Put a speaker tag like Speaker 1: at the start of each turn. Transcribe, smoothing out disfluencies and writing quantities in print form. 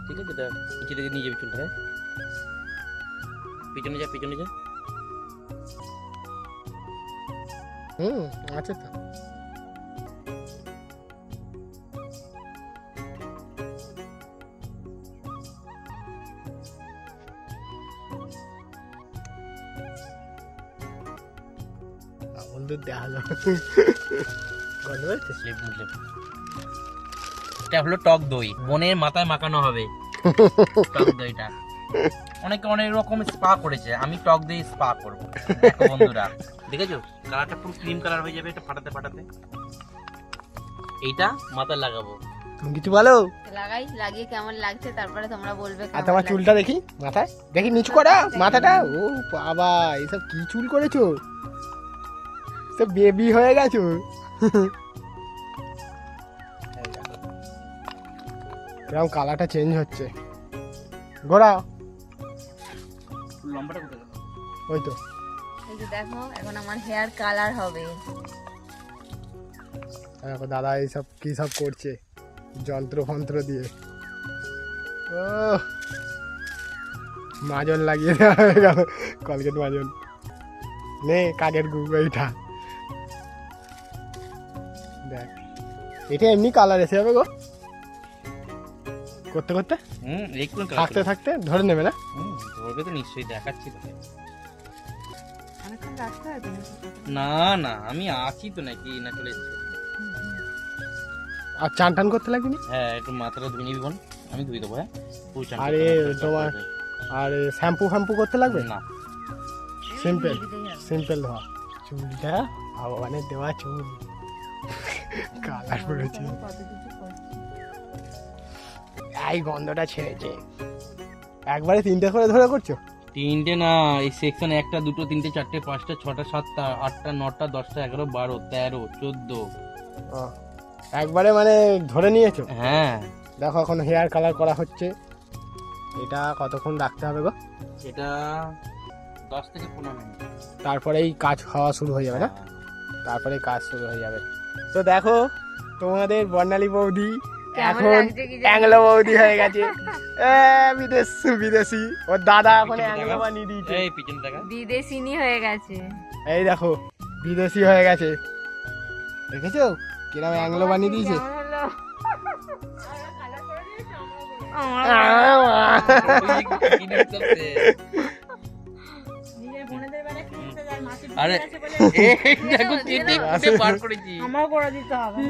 Speaker 1: ঠিক আছে, এটা নিচে থেকে নিয়ে যাবি চুলটা। হ্যাঁ, পিছনে যা, পিছনে যা।
Speaker 2: আছে তো। বন্ধু দেখা যাবে
Speaker 1: এটা হলো টক দই, বোনের মাথায় মাখানো হবে টক দইটা। অনেকে অনেক রকম স্পা করেছে, আমি টক দই স্পা করবো। দেখো বন্ধুরা, দেখেছো কালারটা পুরো ক্রিম কালার হয়ে যাবে এটা ফাটাতে ফাটাতে। এইটা মাথায় লাগাবো।
Speaker 2: তুমি কিছু বলো।
Speaker 3: লাগিয়ে কেমন লাগছে তারপরে তোমরা বলবে।
Speaker 2: আর তোমার চুলটা দেখি, মাথায় দেখি নিচু করা মাথাটা। ও বাবা, এসব কি চুল করেছো? সব বেবি হয়ে গেছো। এরকম কালারটা চেঞ্জ হচ্ছে। গোড়া
Speaker 1: লম্বাটা কোথায় গেল?
Speaker 2: ওই তো।
Speaker 3: এই যে দেখো এখন আমার হেয়ার কালার হবে।
Speaker 2: দেখো দাদা এইসব কি সব করছে যন্ত্র ফন্ত্র দিয়ে। ও মাজন লাগিয়ে দেওয়া হয়ে গেল, কলগেট মাজন। নে কাকের গুগু এইটা দেখ, এটা এমনি কালার এসে যাবে গো করতে করতে।
Speaker 1: একটু
Speaker 2: থাকতে থাকতে ধরে নেবে না?
Speaker 1: ধরবে তো নিশ্চয়ই, দেখাচ্ছি তোকে।
Speaker 3: অনেকক্ষণ রাখতে হবে
Speaker 1: না না, আমি আছি তো, নাকি না চলে এসেছি।
Speaker 2: আর চান টান করতে লাগবে না?
Speaker 1: হ্যাঁ, একটু মাথাটা ধুয়ে নিবি বোন, আমি ধুয়ে দেবো। হ্যাঁ, তুই চান
Speaker 2: আরে
Speaker 1: করতে হবে,
Speaker 2: তোমার
Speaker 1: চান
Speaker 2: আর শ্যাম্পু ফ্যাম্পু করতে লাগবে
Speaker 1: করতে হবে। না,
Speaker 2: সিম্পল সিম্পল ধোয়া চুলটা ভগবানের দেওয়া চুল কালার পড়েছে। এই গন্ধটা ছেড়েছে। একবারে তিনটে করে ধরে করছো?
Speaker 1: তিনটে না, এই সেকশনে 1টা 2টো 3টে 4টে 5টা 6টা 7টা 8টা 9টা 10টা 11 12 13 14।
Speaker 2: ও, একবারে মানে ধরে নিয়েছো?
Speaker 1: হ্যাঁ,
Speaker 2: দেখো এখন হেয়ার কালার করা হচ্ছে। এটা কতক্ষণ রাখতে হবে গো?
Speaker 1: এটা 10 থেকে 15 মিনিট।
Speaker 2: তারপরেই কাজ হওয়া শুরু হয়ে যাবে না? তারপরে কাজ শুরু হয়ে যাবে। তো দেখো তোমাদের বর্ণালী বৌদি
Speaker 3: কেমন
Speaker 2: এখন
Speaker 3: লাগছে কি জানি?
Speaker 2: অ্যাংলো বৌদি হয়ে গেছে। বিদেশি ওর দাদা এখন
Speaker 1: পিছনে
Speaker 2: অ্যাংলো
Speaker 1: দেখা।
Speaker 2: বানিয়ে দিয়েছে।
Speaker 1: এই পিছনে দেখা।
Speaker 3: বিদেশিনী হয়ে গেছে।
Speaker 2: এই দেখো বিদেশি হয়ে গেছে, দেখেছো কিরম অ্যাংলো বানিয়ে দিয়েছে।
Speaker 3: কেমন হলো?
Speaker 1: আরে এই দেখো কেটে বার করেছি।
Speaker 3: আমার করে দিতে হবে।